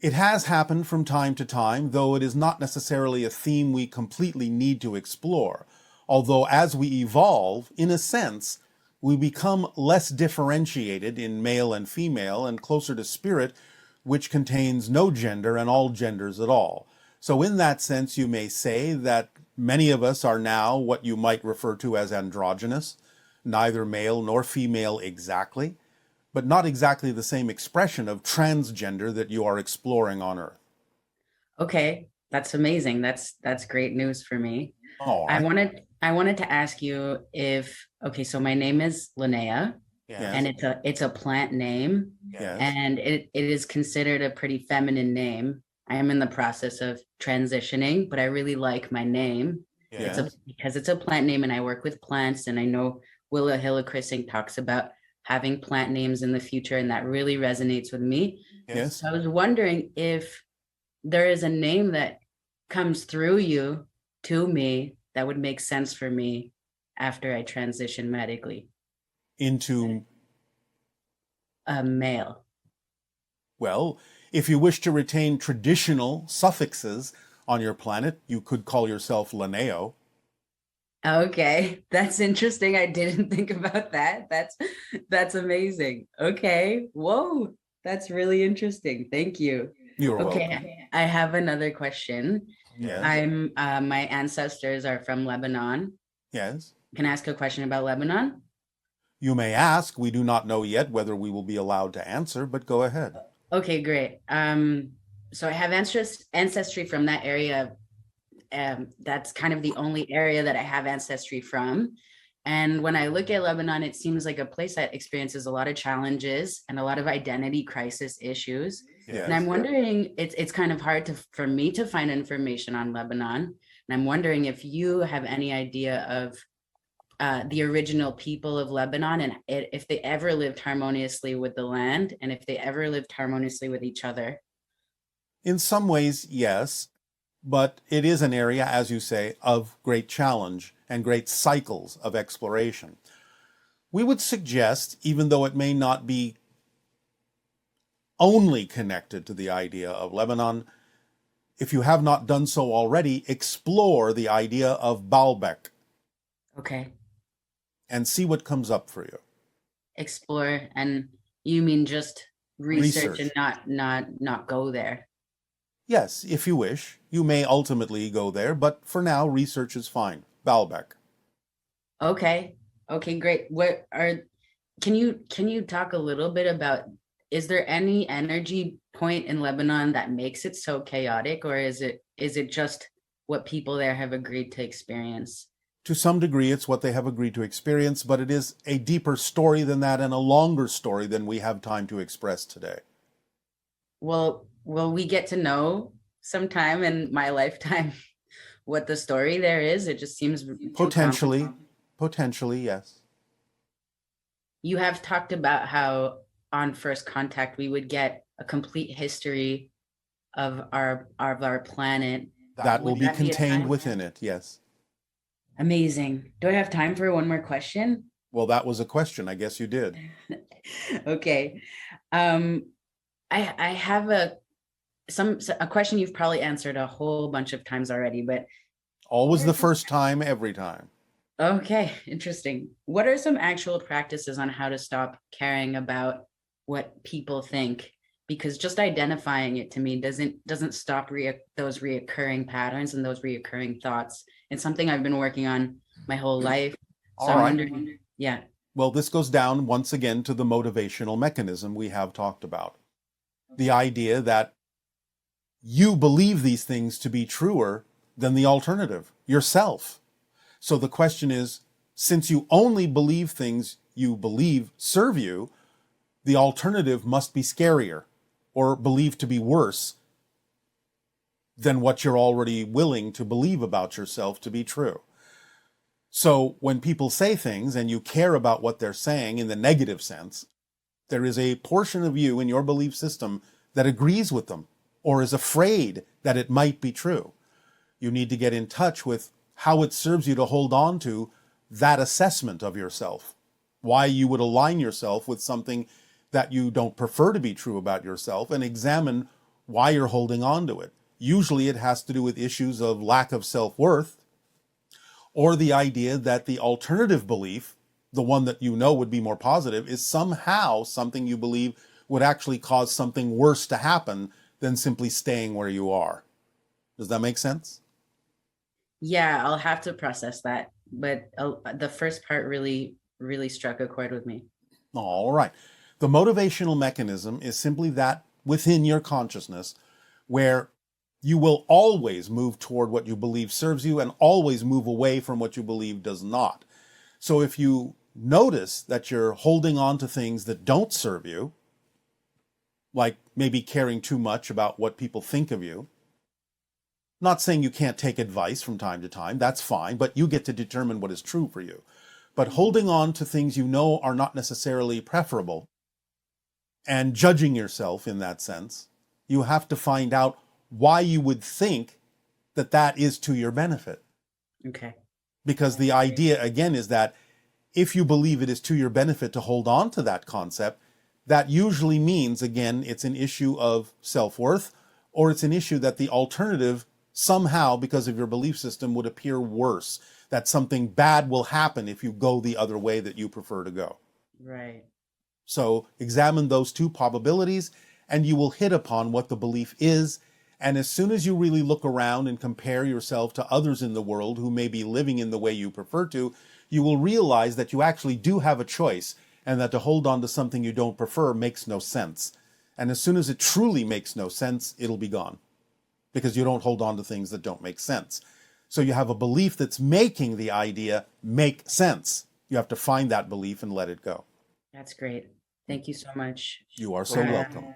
It has happened from time to time, though it is not necessarily a theme we completely need to explore. Although as we evolve, in a sense, we become less differentiated in male and female and closer to spirit, which contains no gender and all genders at all. So in that sense, you may say that many of us are now what you might refer to as androgynous, neither male nor female exactly, but not exactly the same expression of transgender that you are exploring on Earth. Okay, that's amazing. That's great news for me. All I right. wanted to ask you if okay, so my name is Linnea and Yes. it's a plant name Yes. and it is considered a pretty feminine name. I am in the process of transitioning, but I really like my name. It's a Yes. because it's a plant name and I work with plants and I know Willa Hillecrissing talks about having plant names in the future and that really resonates with me. Yes. So I was wondering if there is a name that comes through you to me that would make sense for me after I transition medically. Into, A male. well, if you wish to retain traditional suffixes on your planet, you could call yourself Linneo. Okay, that's interesting. I didn't think about that. That's amazing. Okay. Whoa, that's really interesting. Thank you. You're welcome. Okay, I have another question. Yes. I'm my ancestors are from Lebanon. Yes. Can I ask a question about Lebanon? You may ask. We do not know yet whether we will be allowed to answer, but go ahead. Okay, great. So I have ancestry from that area. That's kind of the only area that I have ancestry from. And when I look at Lebanon, it seems like a place that experiences a lot of challenges and a lot of identity crisis issues. And I'm Yes. wondering, it's kind of hard for me to find information on Lebanon. And I'm wondering if you have any idea of the original people of Lebanon and if they ever lived harmoniously with the land and if they ever lived harmoniously with each other. In some ways, yes, but it is an area, as you say, of great challenge and great cycles of exploration. We would suggest, even though it may not be only connected to the idea of Lebanon, if you have not done so already, explore the idea of Baalbek Okay. and see what comes up for you. Explore, and you mean just research and Research. not go there. Yes, if you wish. You may ultimately go there, but for now, research is fine. Baalbek. Okay. Okay, great. What are can you talk a little bit about, is there any energy point in Lebanon that makes it so chaotic, or is it just what people there have agreed to experience? To some degree, it's what they have agreed to experience, but it is a deeper story than that and a longer story than we have time to express today. Well, will we get to know sometime in my lifetime what the story there is? It just seems too Potentially, complicated. potentially, yes. You have talked about how on first contact we would get a complete history of our planet. That will Would be that be a contained time? within it, yes. Amazing. Do I have time for one more question? Well, that was a question. I guess you did. Okay. Um, I have a question you've probably answered a whole bunch of times already, but what Always are the some first time, every time. okay, interesting. What are some actual practices on how to stop caring about what people think? Because just identifying it to me doesn't stop those reoccurring patterns and those reoccurring thoughts. It's something I've been working on my whole life. So All I'm right. wondering, yeah. Well, this goes down once again to the motivational mechanism we have talked about. The idea that you believe these things to be truer than the alternative, yourself. So the question is, since you only believe things you believe serve you, the alternative must be scarier or believed to be worse than what you're already willing to believe about yourself to be true. So when people say things and you care about what they're saying in the negative sense, there is a portion of you in your belief system that agrees with them or is afraid that it might be true. You need to get in touch with how it serves you to hold on to that assessment of yourself, why you would align yourself with something that you don't prefer to be true about yourself, and examine why you're holding on to it. Usually it has to do with issues of lack of self-worth, or the idea that the alternative belief, the one that you know would be more positive, is somehow something you believe would actually cause something worse to happen than simply staying where you are. Does that make sense? Yeah, I'll have to process that. But the first part really, really struck a chord with me. All right. The motivational mechanism is simply that within your consciousness where you will always move toward what you believe serves you and always move away from what you believe does not. So if you notice that you're holding on to things that don't serve you, like maybe caring too much about what people think of you, not saying you can't take advice from time to time, that's fine, but you get to determine what is true for you. But holding on to things you know are not necessarily preferable and judging yourself in that sense, you have to find out why you would think that that is to your benefit. Okay. Because the idea, again, is that if you believe it is to your benefit to hold on to that concept, that usually means, again, it's an issue of self-worth, or it's an issue that the alternative somehow, because of your belief system, would appear worse, that something bad will happen if you go the other way that you prefer to go. Right. So examine those two probabilities and you will hit upon what the belief is. And as soon as you really look around and compare yourself to others in the world who may be living in the way you prefer to, you will realize that you actually do have a choice and that to hold on to something you don't prefer makes no sense. And as soon as it truly makes no sense, it'll be gone because you don't hold on to things that don't make sense. So you have a belief that's making the idea make sense. You have to find that belief and let it go. That's great. Thank you so much. You are so welcome.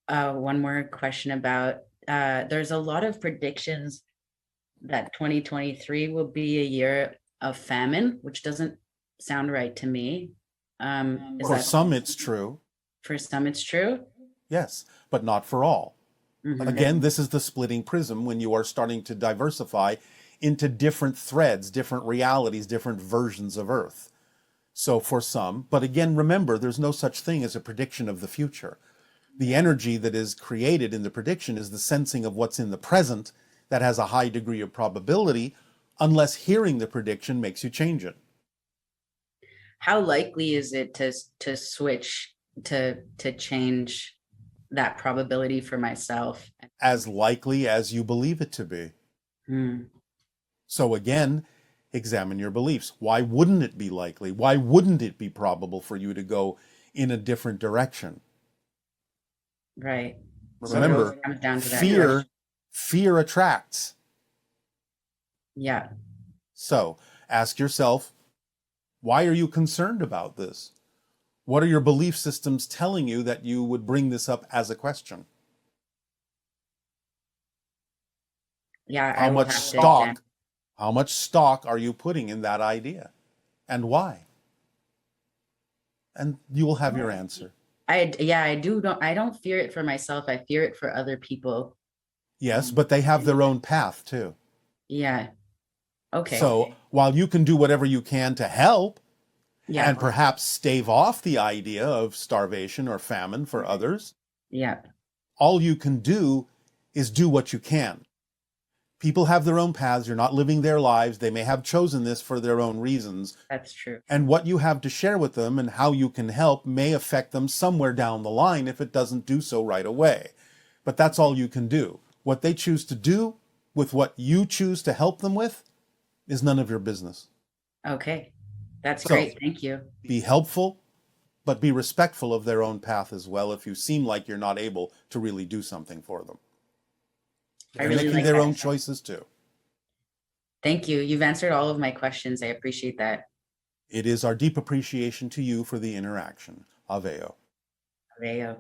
One more question about, there's a lot of predictions that 2023 will be a year of famine, which doesn't sound right to me. For some, it's true. For some, it's true? Yes, but not for all. Mm-hmm. Again, this is the splitting prism when you are starting to diversify into different threads, different realities, different versions of Earth. So for some, but again, remember, there's no such thing as a prediction of the future. The energy that is created in the prediction is the sensing of what's in the present that has a high degree of probability, unless hearing the prediction makes you change it. How likely is it to switch, to change that probability for myself? As likely as you believe it to be. So again, examine your beliefs. Why wouldn't it be likely? Why wouldn't it be probable for you to go in a different direction? Right. Remember, so down to fear attracts. Yeah. So ask yourself, why are you concerned about this? What are your belief systems telling you that you would bring this up as a question? Yeah. How much stock are you putting in that idea? And why? And you will have your answer. I don't fear it for myself. I fear it for other people. Yes, but they have their own path too. Yeah. Okay. So while you can do whatever you can to help, yeah, and perhaps stave off the idea of starvation or famine for others, yeah, all you can do is do what you can. People have their own paths. You're not living their lives. They may have chosen this for their own reasons. That's true. And what you have to share with them and how you can help may affect them somewhere down the line if it doesn't do so right away. But that's all you can do. What they choose to do with what you choose to help them with is none of your business. Okay. That's great. Thank you. Be helpful, but be respectful of their own path as well if you seem like you're not able to really do something for them. They're making their own choices too. Thank you. You've answered all of my questions. I appreciate that. It is our deep appreciation to you for the interaction. Aveo. Aveo.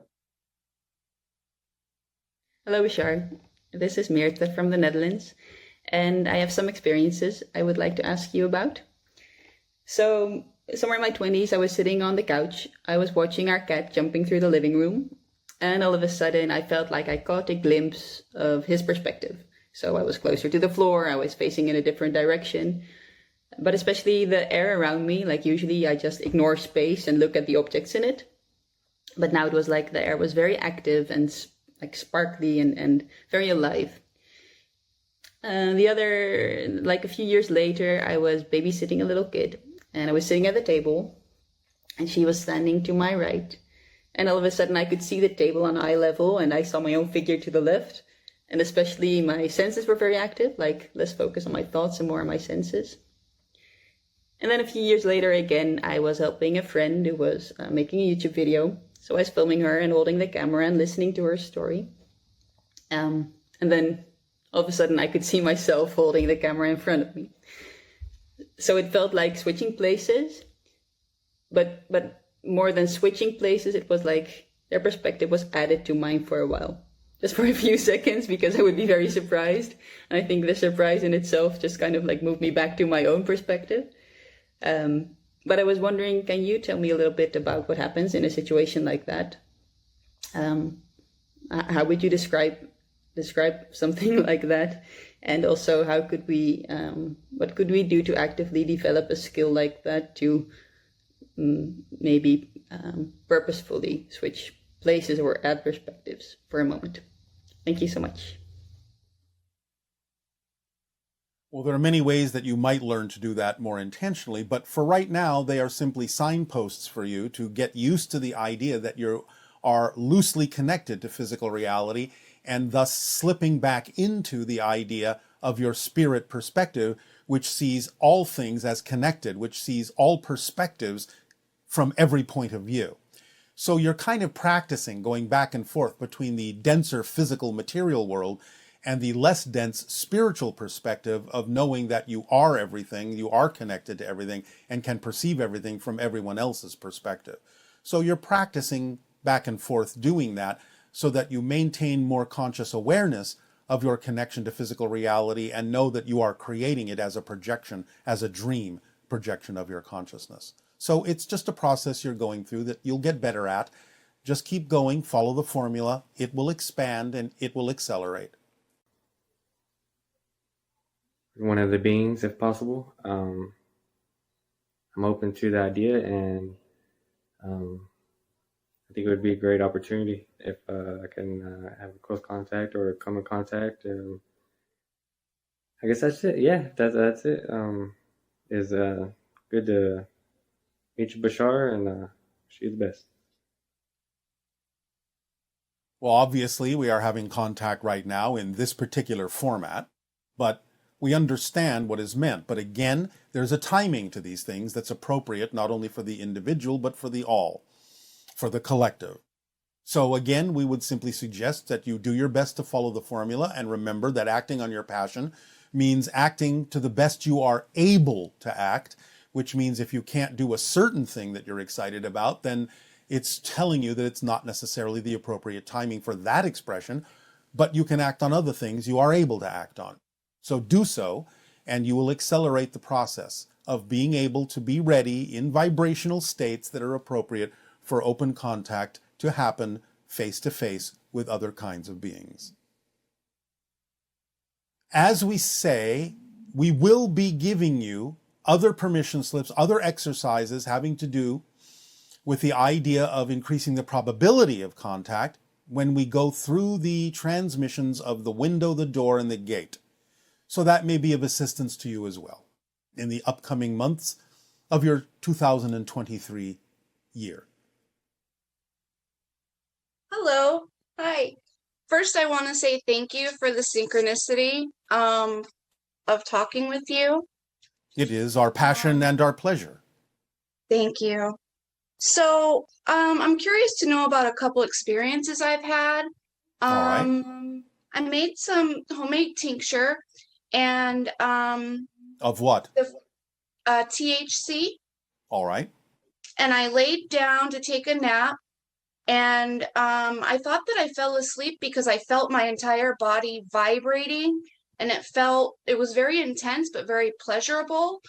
Hello, Bashar. This is Meerte from the Netherlands, and I have some experiences I would like to ask you about. So, somewhere in my 20s, I was sitting on the couch. I was watching our cat jumping through the living room, and all of a sudden, I felt like I caught a glimpse of his perspective. So I was closer to the floor, I was facing in a different direction, but especially the air around me, like usually I just ignore space and look at the objects in it. But now it was like the air was very active and like sparkly and very alive. Like a few years later, I was babysitting a little kid, and I was sitting at the table, and she was standing to my right. And all of a sudden, I could see the table on eye level, and I saw my own figure to the left. And especially my senses were very active, like less focus on my thoughts and more on my senses. And then a few years later, again, I was helping a friend who was making a YouTube video. So I was filming her and holding the camera and listening to her story. And then all of a sudden, I could see myself holding the camera in front of me. So it felt like switching places, but more than switching places, it was like their perspective was added to mine for a while. Just for a few seconds, because I would be very surprised. And I think the surprise in itself just kind of like moved me back to my own perspective. But I was wondering, can you tell me a little bit about what happens in a situation like that? How would you describe something like that? And also, how could we, what could we do to actively develop a skill like that to maybe purposefully switch places or add perspectives for a moment? Thank you so much. Well, there are many ways that you might learn to do that more intentionally, but for right now, they are simply signposts for you to get used to the idea that you are loosely connected to physical reality, and thus slipping back into the idea of your spirit perspective, which sees all things as connected, which sees all perspectives from every point of view. So you're kind of practicing going back and forth between the denser physical material world and the less dense spiritual perspective of knowing that you are everything, you are connected to everything, and can perceive everything from everyone else's perspective. So you're practicing back and forth doing that so that you maintain more conscious awareness of your connection to physical reality and know that you are creating it as a projection, as a dream projection of your consciousness. So it's just a process you're going through that you'll get better at. Just keep going, follow the formula. It will expand and it will accelerate. One of the beings, if possible. I'm open to the idea, and I think it would be a great opportunity if I can have a close contact or come in contact. I guess that's it. Yeah, that's it. Is good to meet you, Bashar, and she's the best. Well, obviously, we are having contact right now in this particular format, but we understand what is meant. But again, there's a timing to these things that's appropriate not only for the individual, but for the all, for the collective. So again, we would simply suggest that you do your best to follow the formula, and remember that acting on your passion means acting to the best you are able to act, which means if you can't do a certain thing that you're excited about, then it's telling you that it's not necessarily the appropriate timing for that expression, but you can act on other things you are able to act on. So do so, and you will accelerate the process of being able to be ready in vibrational states that are appropriate for open contact to happen face to face with other kinds of beings. As we say, we will be giving you other permission slips, other exercises having to do with the idea of increasing the probability of contact when we go through the transmissions of the window, the door, and the gate. So that may be of assistance to you as well in the upcoming months of your 2023 year. Hello. Hi. First, I want to say thank you for the synchronicity of talking with you. It is our passion and our pleasure. Thank you. So, I'm curious to know about a couple experiences I've had. All right. I made some homemade tincture and Of what? THC, All right. and I laid down to take a nap. And I thought that I fell asleep because I felt my entire body vibrating, and it was very intense but very pleasurable.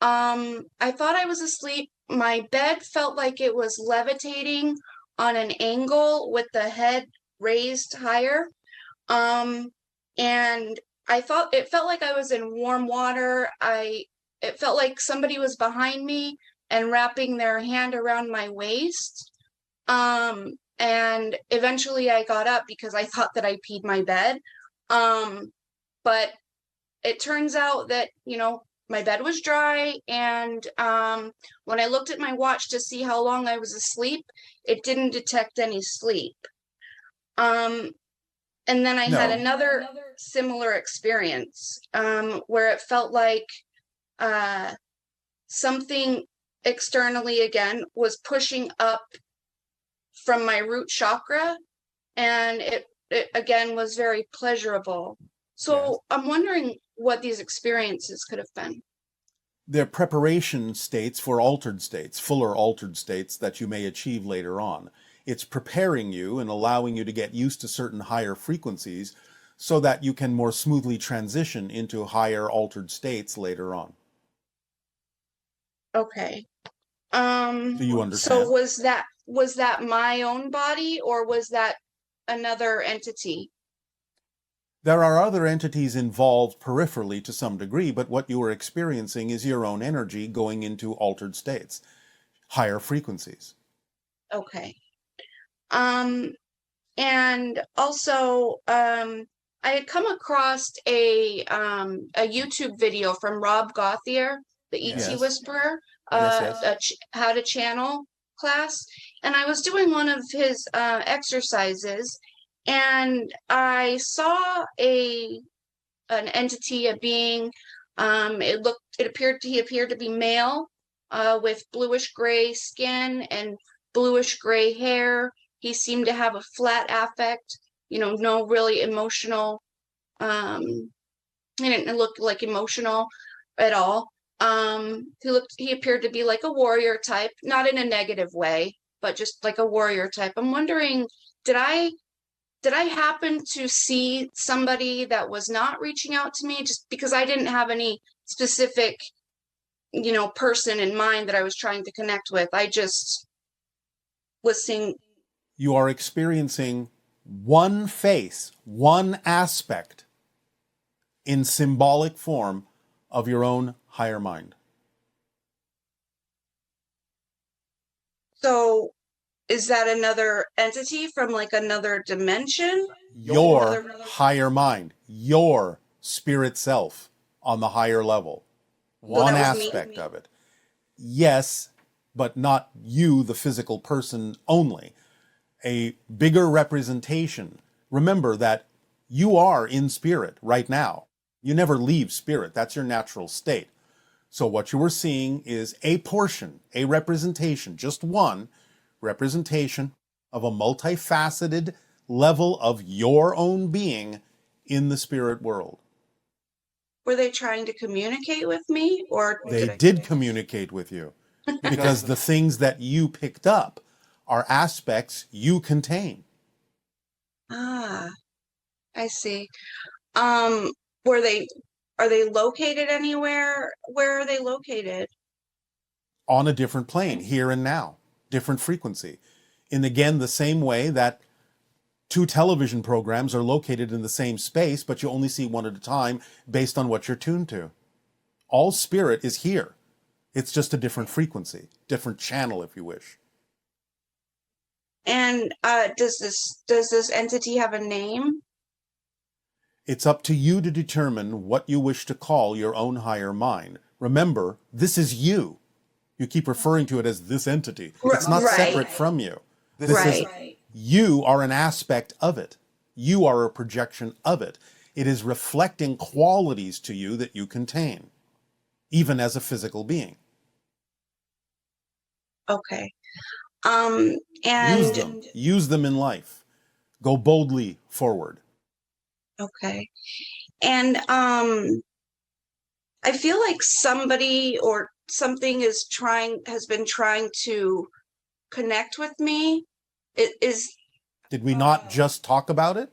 I thought I was asleep. My bed felt like it was levitating on an angle with the head raised higher. And I thought it felt like I was in warm water. It felt like somebody was behind me and wrapping their hand around my waist. And eventually I got up because I thought that I peed my bed. But it turns out that, my bed was dry. And when I looked at my watch to see how long I was asleep, it didn't detect any sleep. And then I had No. another similar experience where it felt like something externally again was pushing up from my root chakra, and it again was very pleasurable. So Yes. I'm wondering what these experiences could have been. They're preparation states for altered states, fuller altered states that you may achieve later on. It's preparing you and allowing you to get used to certain higher frequencies so that you can more smoothly transition into higher altered states later on. Okay. Do you understand? So was that my own body, or was that another entity? There are other entities involved peripherally to some degree, but what you are experiencing is your own energy going into altered states, higher frequencies. Okay. And also, I had come across a YouTube video from Rob Gauthier, the ET Yes. Whisperer, Yes. how to channel class, and I was doing one of his exercises, and I saw an entity, a being. He appeared to be male, with bluish gray skin and bluish gray hair. He seemed to have a flat affect, no really emotional. He didn't look like emotional at all. He appeared to be like a warrior type, not in a negative way, but just like a warrior type. I'm wondering, did I happen to see somebody that was not reaching out to me, just because I didn't have any specific, person in mind that I was trying to connect with? I just was seeing. You are experiencing one face, one aspect in symbolic form of your own higher mind. So is that another entity from like another dimension? Your higher mind, your spirit self on the higher level. One that was me. aspect of it. Yes, but not you, the physical person only. A bigger representation. Remember that you are in spirit right now. You never leave spirit. That's your natural state. So what you were seeing is a portion, a representation, just one representation of a multifaceted level of your own being in the spirit world. Were they trying to communicate with me, or They did communicate with you because the things that you picked up are aspects you contain. Ah, I see. Are they located anywhere? Where are they located? On a different plane, here and now, different frequency. In again, the same way that two television programs are located in the same space, but you only see one at a time based on what you're tuned to. All spirit is here. It's just a different frequency, different channel, if you wish. And does this entity have a name? It's up to you to determine what you wish to call your own higher mind. Remember, this is you. You keep referring to it as this entity. It's not Right. separate from you. This Right. is, you are an aspect of it. You are a projection of it. It is reflecting qualities to you that you contain, even as a physical being. Okay. And Use them in life. Go boldly forward. okay. And I feel like somebody or something has been trying to connect with me. It is. Did we not just talk about it?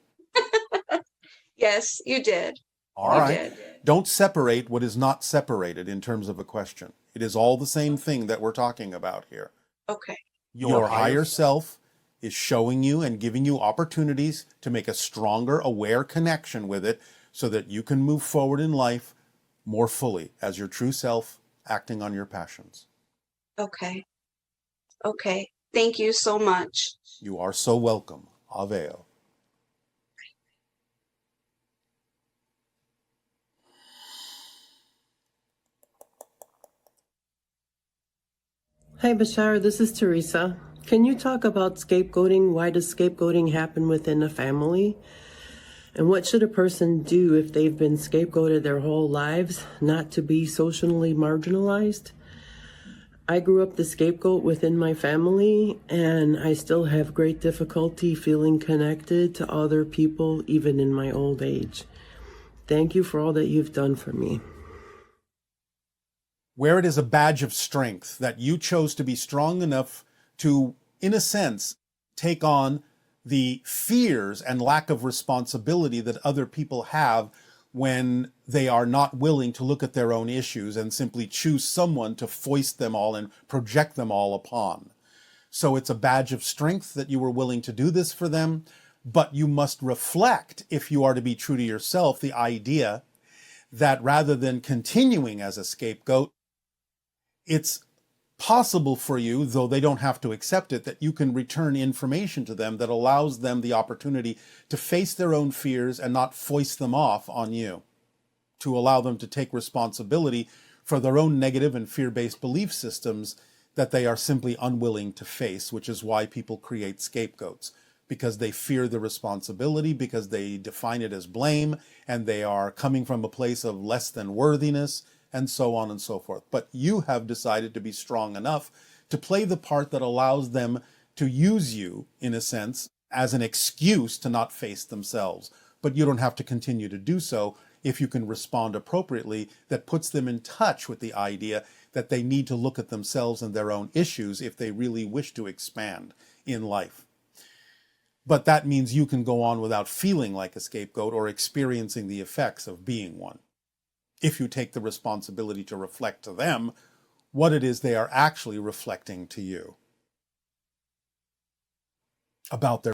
Yes, you did. All You right. did. Don't separate what is not separated in terms of a question. It is all the same thing that we're talking about here. Okay. Your higher self is showing you and giving you opportunities to make a stronger, aware connection with it so that you can move forward in life more fully as your true self, acting on your passions. Okay. Okay. Thank you so much. You are so welcome. Aveo. Hi, Bashar. This is Teresa. Can you talk about scapegoating? Why does scapegoating happen within a family? And what should a person do if they've been scapegoated their whole lives, not to be socially marginalized? I grew up the scapegoat within my family, and I still have great difficulty feeling connected to other people, even in my old age. Thank you for all that you've done for me. Where it is a badge of strength that you chose to be strong enough to, in a sense, take on the fears and lack of responsibility that other people have when they are not willing to look at their own issues and simply choose someone to foist them all and project them all upon. So it's a badge of strength that you were willing to do this for them, but you must reflect, if you are to be true to yourself, the idea that rather than continuing as a scapegoat, it's possible for you, though they don't have to accept it, that you can return information to them that allows them the opportunity to face their own fears and not foist them off on you, to allow them to take responsibility for their own negative and fear-based belief systems that they are simply unwilling to face, which is why people create scapegoats, because they fear the responsibility, because they define it as blame, and they are coming from a place of less than worthiness, and so on and so forth. But you have decided to be strong enough to play the part that allows them to use you, in a sense, as an excuse to not face themselves. But you don't have to continue to do so if you can respond appropriately. That puts them in touch with the idea that they need to look at themselves and their own issues if they really wish to expand in life. But that means you can go on without feeling like a scapegoat or experiencing the effects of being one, if you take the responsibility to reflect to them what it is they are actually reflecting to you about their